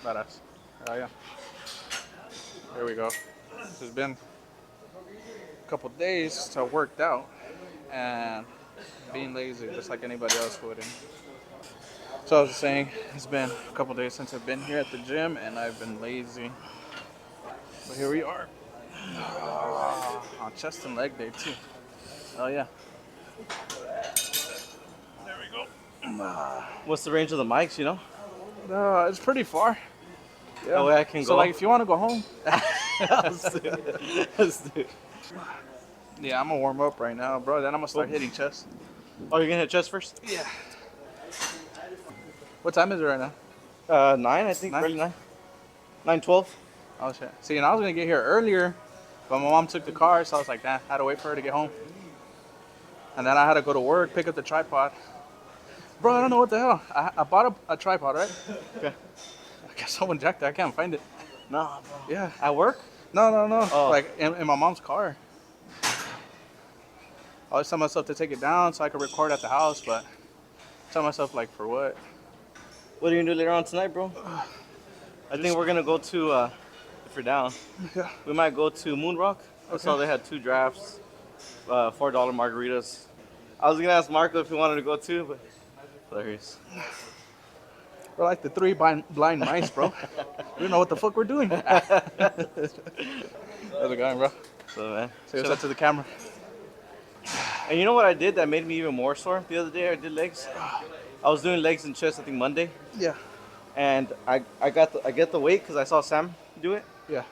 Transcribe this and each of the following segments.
Badass. Oh yeah. Here we go. It's been a couple days since I worked out and being lazy just like anybody else would. And so I was just saying, it's been a couple days since I've been here at the gym and I've been lazy. But here we are. On chest and leg day too. Oh yeah. There we go. What's the range of the mics, you know? It's pretty far. Yeah. That way I can So go. like if you want to go home, Let's do it. Let's do it. yeah, I'm gonna warm up right now, bro. Then I'm gonna start hitting chest. Oh, you're gonna hit chest first? Yeah. What time is it right now? 9, I think. 9? Early 9. 9:12. Oh shit. See, and I was gonna get here earlier, but my mom took the car, so I was like, nah, I had to wait for her to get home. And then I had to go to work, pick up the tripod. Bro, I don't know what the hell. I bought a tripod, right? Okay. I guess someone jacked it. I can't find it. Nah, bro. Yeah. At work? No. Oh. Like in my mom's car. I always tell myself to take it down so I could record at the house, but I tell myself like, for what? What are you gonna do later on tonight, bro? I think we're gonna go to, if you're down, Yeah. we might go to Moon Rock. I saw they had 2 drafts, $4 margaritas. I was gonna ask Marco if he wanted to go too, but there he is. We're like the 3 blind mice, bro. We don't know what the fuck we're doing. How's it going, bro? So, man. Say what's up to the camera. And you know what I did that made me even more sore the other day? I did legs. I was doing legs and chest, I think Monday, Yeah. and I get the weight because I saw Sam do it Yeah.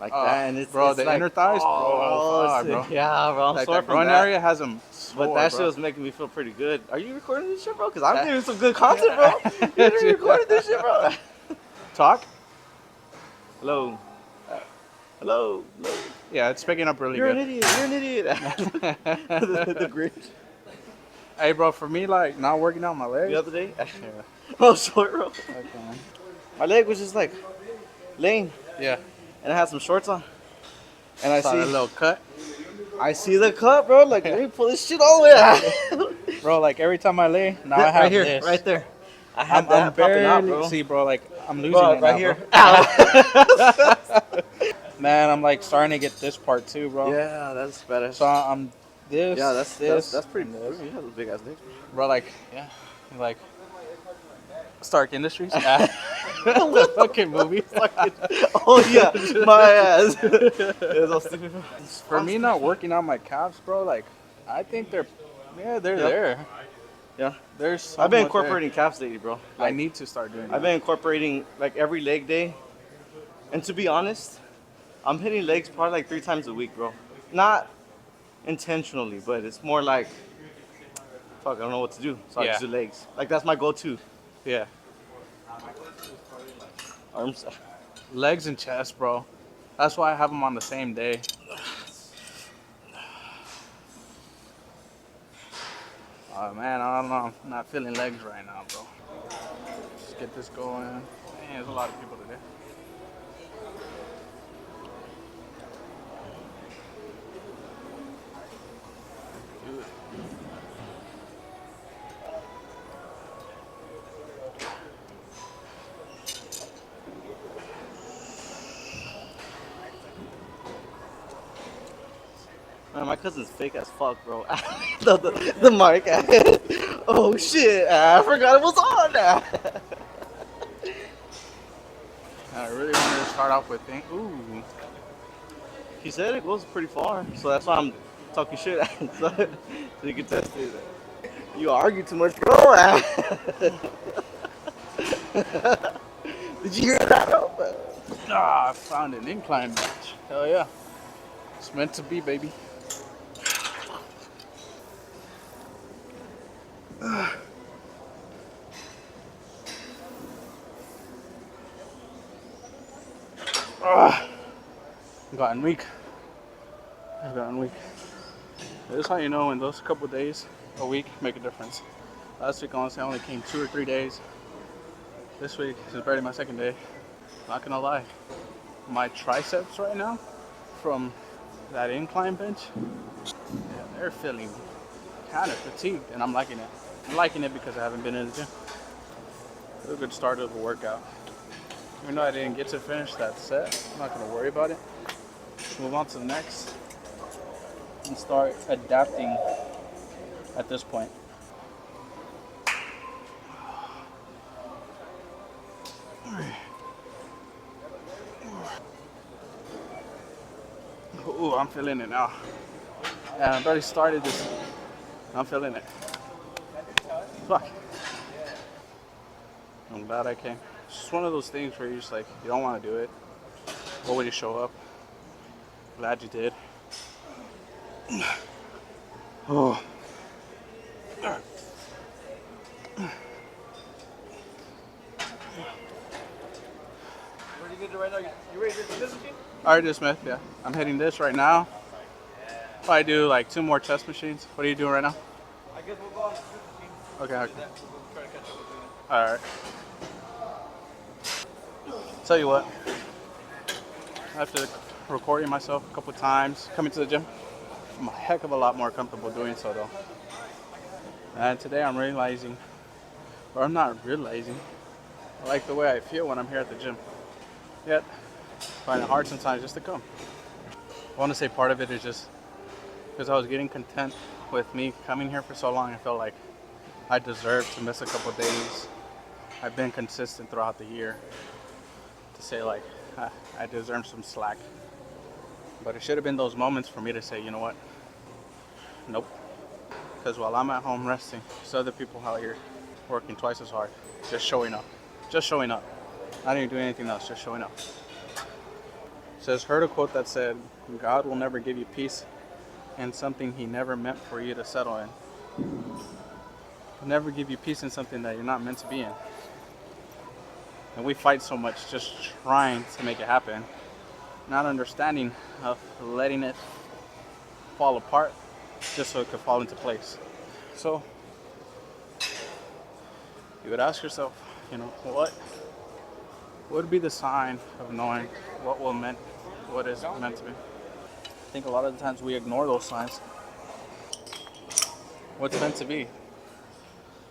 like that, and it's bro, it's the like, inner thighs, oh, fuck, bro. Yeah, bro, I'm Like sore that from groin that. area has them sore, But that bro. shit was making me feel pretty good. Are you recording this shit, bro? Because I'm giving some good content, bro. You're recording this shit, bro. Talk? Hello. Hello. Hello. Yeah, it's picking up really You're an good. idiot. You're an idiot. the Grinch. Hey, bro, for me, like, not working out my legs. The other day. Yeah. Oh, sorry, bro. Okay. My leg was just like laying, Yeah. and I had some shorts on, and I Saw that little cut. see the cut, bro. Like, let me pull this shit all the way out. Bro, like, every time I lay, now I have right here, this. right there. I have I'm that popping out, barely, bro. see, bro, like, I'm losing Bro, it right now, here. bro. Ow. Man, I'm, like, starting to get this part, too, bro. Yeah, that's better. So I'm this, Yeah, this. that's pretty. and this. You have a big ass dick. Bro, like, yeah, like, Stark Industries. The fucking movie. Oh yeah, my ass. Yeah, so stupid. For me, not working on my calves, bro, like, I think they're there. Yeah, There's I've been somewhat there. incorporating calves lately, bro. I need to start doing that. I've been incorporating like every leg day, and to be honest, I'm hitting legs probably like 3 times a week, bro. Not intentionally, but it's more like, fuck, I don't know what to do, so I just do legs. Like that's my go-to. Yeah. Arms. Legs and chest, bro. That's why I have them on the same day. Oh, man, I don't know. I'm not feeling legs right now, bro. Let's get this going. Man, there's a lot of people today. Dude. Man, my cousin's fake as fuck, bro. the mic. Oh shit! I forgot it was on. I really wanted to start off with things. Ooh. He said it goes pretty far, so that's why I'm talking shit. So you can test it. You argue too much, bro. Did you hear that, bro? Ah, I found an incline bench. Hell yeah. It's meant to be, baby. I've gotten weak. I've gotten weak. This is how you know when those couple days a week make a difference. Last week, honestly, I only came 2 or 3 days. This week is barely my 2nd day. Not gonna lie. My triceps right now, from that incline bench, yeah, they're feeling kind of fatigued, and I'm liking it. I'm liking it because I haven't been in the gym. It's a good start of a workout. Even though I didn't get to finish that set, I'm not gonna worry about it. Move on to the next and start adapting at this point. Ooh, I'm feeling it now. Yeah, I've already started this. I'm feeling it. Fuck. I'm glad I came. It's just one of those things where you're just like, you don't want to do it. But when you show up, glad you did. Oh. What are you gonna do right now? You ready to do this machine? Alright, Smith, yeah. I'm hitting this right now. Probably do like 2 more chest machines. What are you doing right now? I guess we'll go on the Smith machine. Okay, okay. We'll try to catch up with you. Alright. Tell you what. After recording myself a couple times, coming to the gym, I'm a heck of a lot more comfortable doing so though. And today I'm realizing, or I'm not realizing, I like the way I feel when I'm here at the gym. Yet, find it hard sometimes just to come. I want to say part of it is just because I was getting content with me coming here for so long. I felt like I deserved to miss a couple days. I've been consistent throughout the year to say like I deserve some slack. But it should have been those moments for me to say, you know what? Nope. Because while I'm at home resting, there's other people out here working twice as hard, just showing up. Just showing up. Not even doing anything else, just showing up. Says, heard a quote that said, God will never give you peace in something he never meant for you to settle in. He'll never give you peace in something that you're not meant to be in. And we fight so much just trying to make it happen, not understanding of letting it fall apart just so it could fall into place. So you would ask yourself, you know, what would be the sign of knowing what is meant to be? I think a lot of the times we ignore those signs. What's meant to be?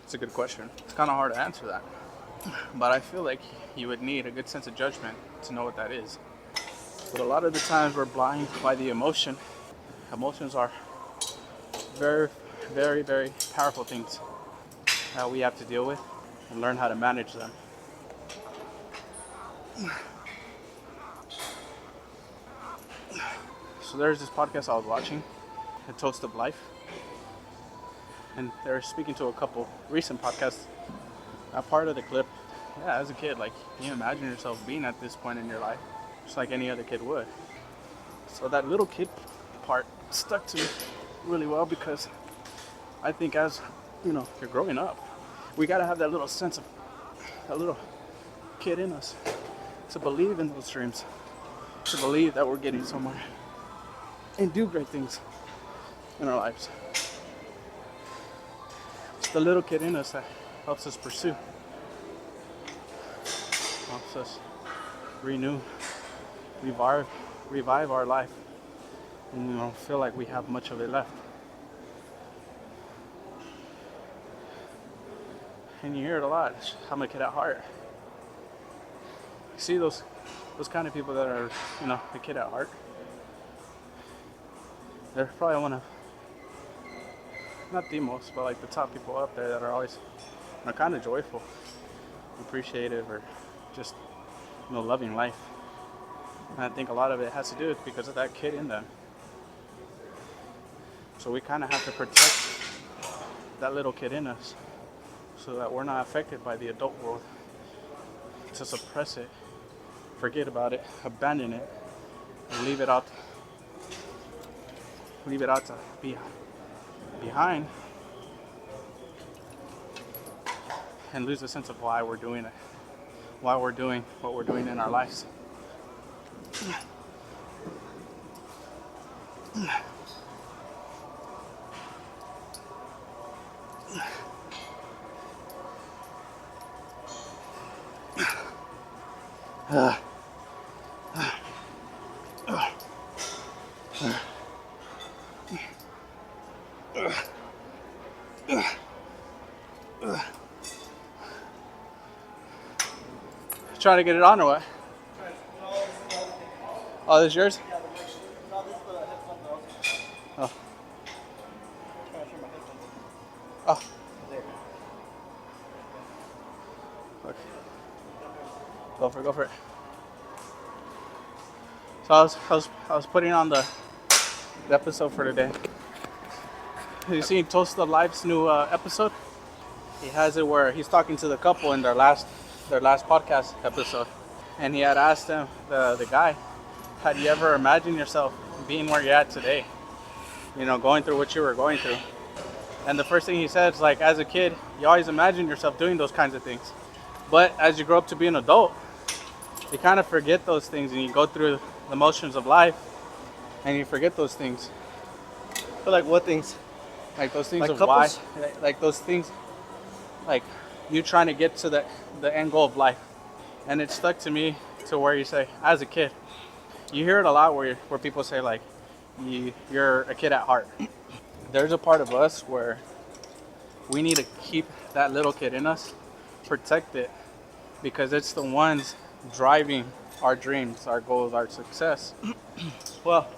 It's a good question. It's kind of hard to answer that. But I feel like you would need a good sense of judgment to know what that is. But a lot of the times we're blind by the emotion. Emotions are very, very, very powerful things that we have to deal with and learn how to manage them. So there's this podcast I was watching, A Toast of Life. And they were speaking to a couple recent podcasts. That part of the clip, yeah, as a kid, like, can you imagine yourself being at this point in your life? Just like any other kid would. So that little kid part stuck to me really well because I think as, you know, you're growing up, we gotta have that little sense of, that little kid in us to believe in those dreams, to believe that we're getting somewhere and do great things in our lives. It's the little kid in us that helps us pursue, helps us renew, revive our life, and you know, feel like we have much of it left. And you hear it a lot. I'm a kid at heart. You see those kind of people that are, you know, a kid at heart. They're probably one of, not the most, but like the top people up there that are always, you know, kind of joyful, appreciative, or just, you know, loving life. And I think a lot of it has to do with because of that kid in them. So we kind of have to protect that little kid in us so that we're not affected by the adult world, to suppress it, forget about it, abandon it, and leave it out to be behind, and lose a sense of why we're doing it, why we're doing what we're doing in our lives. Trying to get it on or what? Oh, this is yours? Yeah, the next. No, this is the headphones. Oh. Trying to share my headphones. Oh. There. Okay. Go for it. So I was putting on the episode for today. Have you seen Toast of Life's new episode? He has it where he's talking to the couple in their last podcast episode, and he had asked them, the guy, had you ever imagined yourself being where you're at today? You know, going through what you were going through. And the first thing he said is like, as a kid, you always imagine yourself doing those kinds of things, but as you grow up to be an adult, you kind of forget those things, and you go through the motions of life, and you forget those things. But like what things? Like those things Like of couples? why, like those things, like you trying to get to the end goal of life. And it stuck to me to where you say, as a kid, you hear it a lot where people say like, you're a kid at heart. There's a part of us where we need to keep that little kid in us, protect it, because it's the ones driving our dreams, our goals, our success. Well,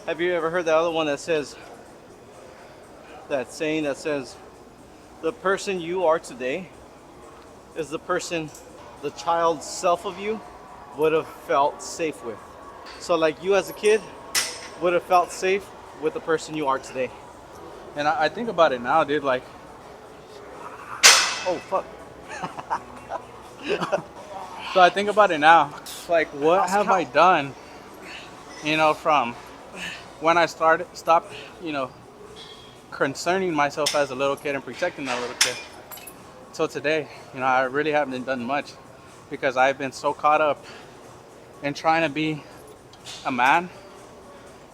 have you ever heard that other one that says, that saying that says, the person you are today is the person the child self of you would have felt safe with. So like you as a kid would have felt safe with the person you are today. And I think about it now, dude, like, Oh fuck. so I think about it now, like, what have I done, you know, from when I stopped, you know, concerning myself as a little kid and protecting that little kid. So today, you know, I really haven't done much because I've been so caught up in trying to be a man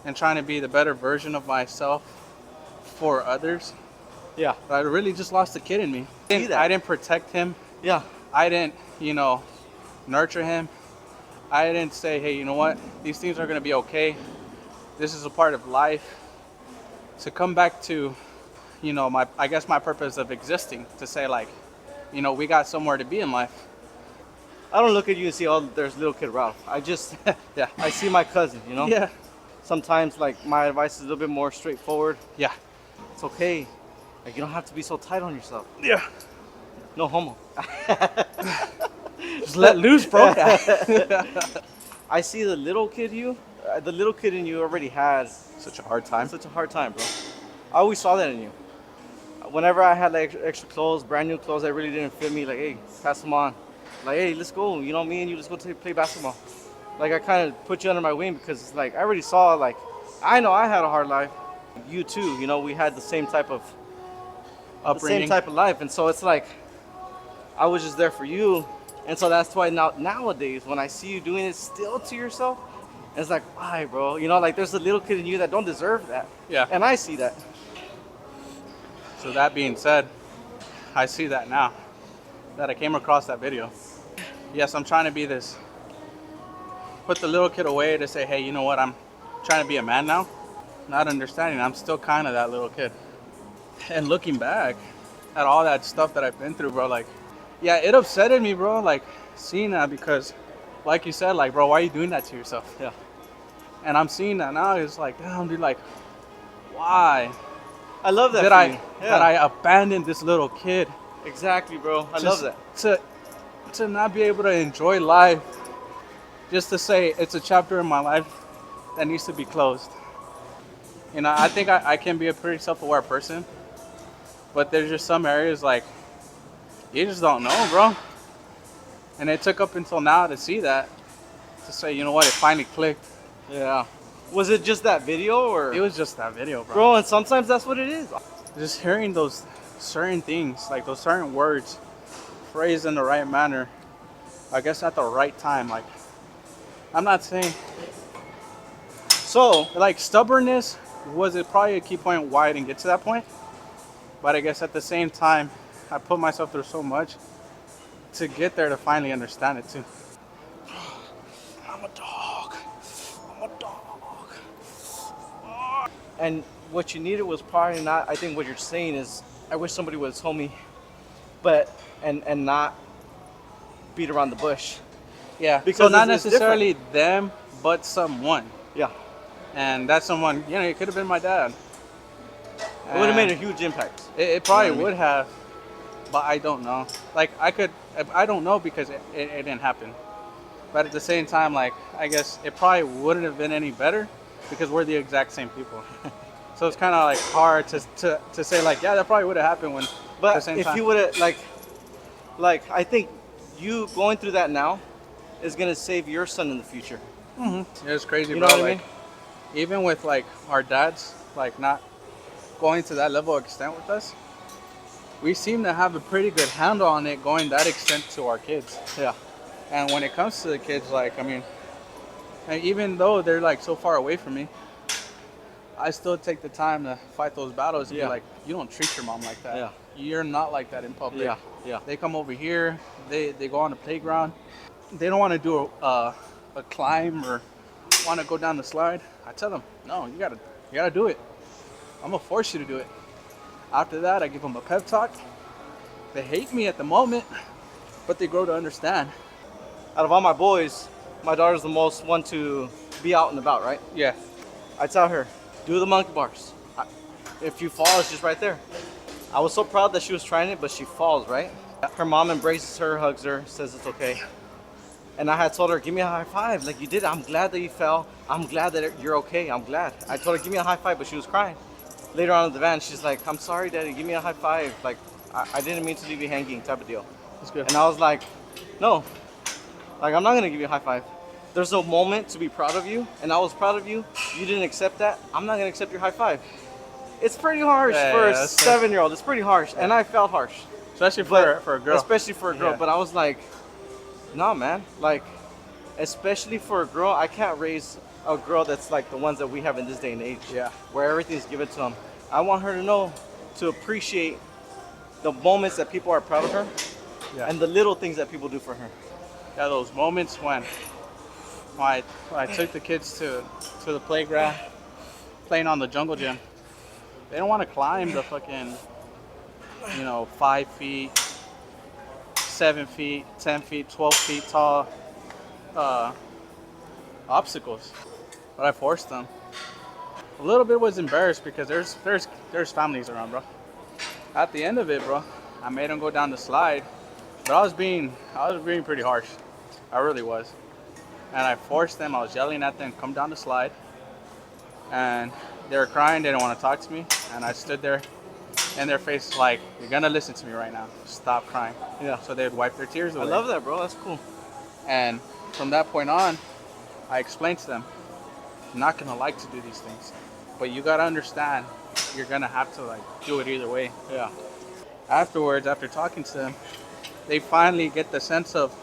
and trying to be the better version of myself for others. Yeah. I really just lost the kid in me. See that? I didn't protect him. Yeah. I didn't, you know, nurture him. I didn't say, hey, you know what? These things are going to be okay. This is a part of life. To come back to, you know, I guess my purpose of existing, to say like, you know, we got somewhere to be in life. I don't look at you and see, oh, there's little kid Ralph. I just, Yeah. I see my cousin, you know? Yeah. Sometimes like my advice is a little bit more straightforward. Yeah. It's okay. Like you don't have to be so tight on yourself. Yeah. No homo. Just let loose, bro. I see the little kid in you already had Such a hard time. such a hard time, bro. I always saw that in you. Whenever I had like extra clothes, brand new clothes that really didn't fit me, like, hey, pass them on. Like, hey, let's go. You know, me and you, let's go play basketball. Like, I kind of put you under my wing because it's like I already saw, like, I know I had a hard life. You too. You know, we had the same type of Upbringing. life, and so it's like I was just there for you, and so that's why nowadays when I see you doing it still to yourself, it's like, why, bro? You know, like there's a little kid in you that don't deserve that. Yeah. And I see that. So that being said, I see that now that I came across that video. Yes, I'm trying to be this. Put the little kid away to say, hey, you know what? I'm trying to be a man now. Not understanding, I'm still kind of that little kid. And looking back at all that stuff that I've been through, bro, like, yeah, it upsetted me, bro, like, seeing that because, like you said, like, bro, why are you doing that to yourself? Yeah. And I'm seeing that now, it's like, damn, dude, like, why I love that. did for I, you. Yeah. that I abandoned this little kid? Exactly, bro. I Just love that. To not be able to enjoy life, just to say it's a chapter in my life that needs to be closed. You know, I think I can be a pretty self-aware person, but there's just some areas like you just don't know, bro. And it took up until now to see that, to say, you know what, it finally clicked. Yeah. Was it just that video or? It was just that video, bro. Bro, and sometimes that's what it is. Just hearing those certain things, like those certain words, phrased in the right manner, I guess at the right time. Like, I'm not saying, So, like, stubbornness was it probably a key point why I didn't get to that point. But I guess at the same time, I put myself through so much to get there to finally understand it too. I'm a dog. I'm a dog. and what you needed was probably not, I think what you're saying is, I wish somebody would have told me, but, and not beat around the bush. Yeah, Because so not it's necessarily them but someone. Yeah. And that someone, it could have been my dad. It would have made a huge impact. It probably You know what I mean? would have, but I don't know. Like I don't know because it didn't happen. But at the same time, like I guess it probably wouldn't have been any better because we're the exact same people. So it's kind of like hard to say like, yeah, that probably would have happened when. At the But same if time. you would have like I think you going through that now is gonna save your son in the future. It's crazy, You bro. know what I like, mean? even with like our dads, like not going to that level of extent with us, we seem to have a pretty good handle on it going that extent to our kids. Yeah. And when it comes to the kids, like I mean, and even though they're like so far away from me, I still take the time to fight those battles and Yeah. be like, you don't treat your mom like that. Yeah. You're not like that in public. Yeah. Yeah. They come over here, they go on the playground. They don't want to do a climb or want to go down the slide. I tell them, no, you gotta do it. I'm gonna force you to do it. After that, I give them a pep talk. They hate me at the moment, but they grow to understand. Out of all my boys, my daughter's the most one to be out and about, right? Yeah, I tell her, do the monkey bars. If you fall, it's just right there. I was so proud that she was trying it, but she falls, right? Her mom embraces her, hugs her, says it's okay. And I had told her, give me a high five. Like you did. I'm glad that you fell. I'm glad that you're okay. I'm glad. I told her, give me a high five, but she was crying. Later on in the van, she's like, I'm sorry, Daddy. Give me a high five. Like, I didn't mean to leave you hanging type of deal. that's good. And I was like, no. Like, I'm not going to give you a high five. There's no moment to be proud of you. And I was proud of you. You didn't accept that. I'm not going to accept your high five. It's pretty harsh Yeah, for yeah, a that's 7-year-old. It's pretty harsh. And I felt harsh. Especially But for a girl. Especially for a girl. Yeah. But I was like, no, man. Like, especially for a girl, I can't raise a girl that's like the ones that we have in this day and age. Yeah. Where everything's given to them. I want her to know to appreciate the moments that people are proud of her Yeah. and the little things that people do for her. Yeah, those moments when I took the kids to the playground, playing on the jungle gym. They don't want to climb the fucking, 5 feet, 7 feet, 10 feet, 12 feet tall obstacles, but I forced them. A little bit was embarrassed because there's families around, bro. At the end of it, bro, I made them go down the slide, but I was being pretty harsh. I really was. And I forced them. I was yelling at them, come down the slide. And they were crying. They didn't want to talk to me. And I stood there in their face like, you're going to listen to me right now. Stop crying. Yeah. So they would wipe their tears I away. love that, bro. That's cool. And from that point on, I explained to them, I'm not going to like to do these things. But you got to understand, you're going to have to do it either way. Yeah. Afterwards, after talking to them, they finally get the sense of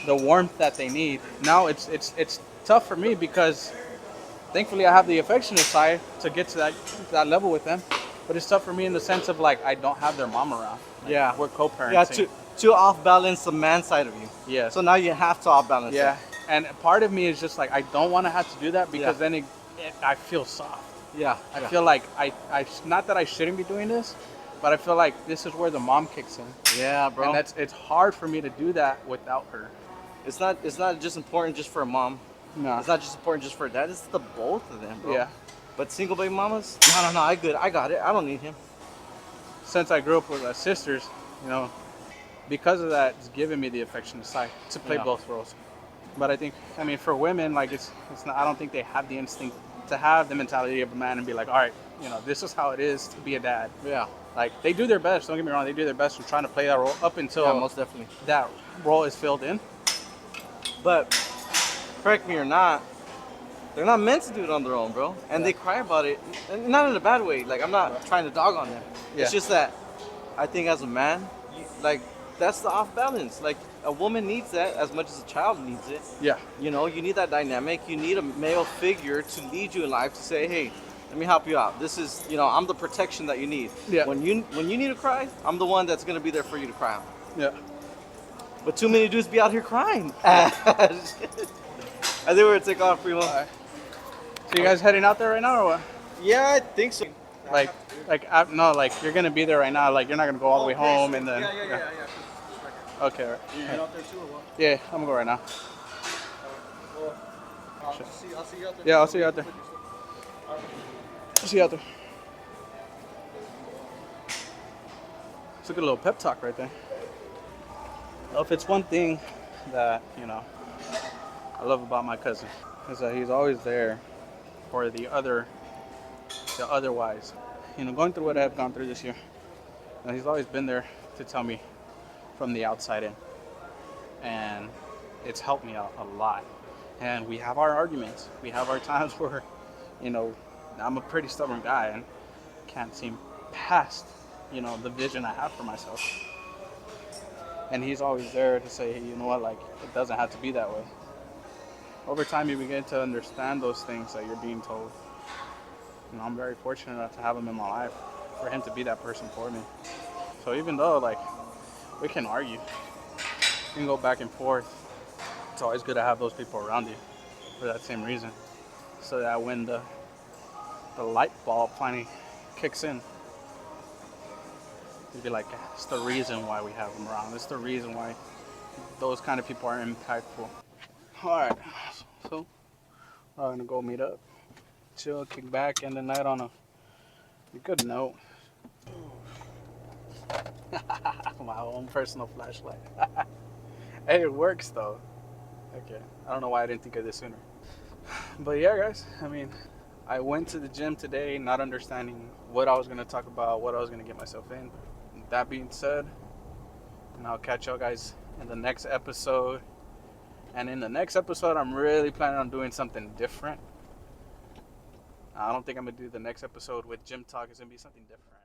the warmth that they need. Now it's tough for me because thankfully I have the affectionate side to get to that level with them, but it's tough for me in the sense of I don't have their mom around. Yeah. We're co-parenting. Yeah, to off balance the man side of you. Yeah. So now you have to off balance Yeah, it. and part of me is just I don't want to have to do that because Yeah. then I feel soft. Yeah. I feel like I not that I shouldn't be doing this, but I feel like this is where the mom kicks in. Yeah, bro. And it's hard for me to do that without her. It's not just important just for a mom. No. It's not just important just for a dad. It's the both of them, bro. Yeah. But single baby mamas, no, I got it. I don't need him. Since I grew up with sisters, because of that, it's given me the affectionate side to play Yeah. both roles. But I mean, for women, it's not. I don't think they have the instinct to have the mentality of a man and be like, all right, this is how it is to be a dad. Yeah. They do their best. Don't get me wrong. They do their best in trying to play that role up until Yeah, most definitely. that role is filled in. But correct me or not, they're not meant to do it on their own, bro. And they cry about it, and not in a bad way. Like I'm not trying to dog on them. Yeah. It's just that I think as a man, that's the off balance. Like a woman needs that as much as a child needs it. Yeah. You need that dynamic. You need a male figure to lead you in life to say, hey, let me help you out. This is, I'm the protection that you need. Yeah. When you need to cry, I'm the one that's gonna be there for you to cry out. Yeah. But too many dudes be out here crying. I think we're gonna take off, Primo. All right. So you guys heading out there right now or what? Yeah, I think so. You're gonna be there right now. You're not gonna go all the way home and then. Yeah. Okay. Right. You head out there too or what? Yeah, I'm gonna go right now. I'll see you out there. Yeah, I'll see you out there. See you out there. It's a good little pep talk right there. Well, if it's one thing that, I love about my cousin, is that he's always there for the otherwise. Going through what I've gone through this year, he's always been there to tell me from the outside in. And it's helped me out a lot. And we have our arguments. We have our times where, I'm a pretty stubborn guy and can't seem past, the vision I have for myself. And he's always there to say, hey, you know what, like, it doesn't have to be that way. Over time, you begin to understand those things that you're being told. I'm very fortunate enough to have him in my life, for him to be that person for me. So even though, like, we can argue, we can go back and forth, it's always good to have those people around you for that same reason. So that when the light bulb finally kicks in, you'd be like, it's the reason why we have them around. It's the reason why those kind of people are impactful. Alright, so I'm gonna go meet up, chill, kick back, end the night on a good note. My own personal flashlight. Hey, it works though. Okay, I don't know why I didn't think of this sooner. But yeah, guys, I went to the gym today not understanding what I was gonna talk about, what I was gonna get myself in. That being said, and I'll catch y'all guys in the next episode. And in the next episode, I'm really planning on doing something different. I don't think I'm going to do the next episode with Gym Talk. It's going to be something different.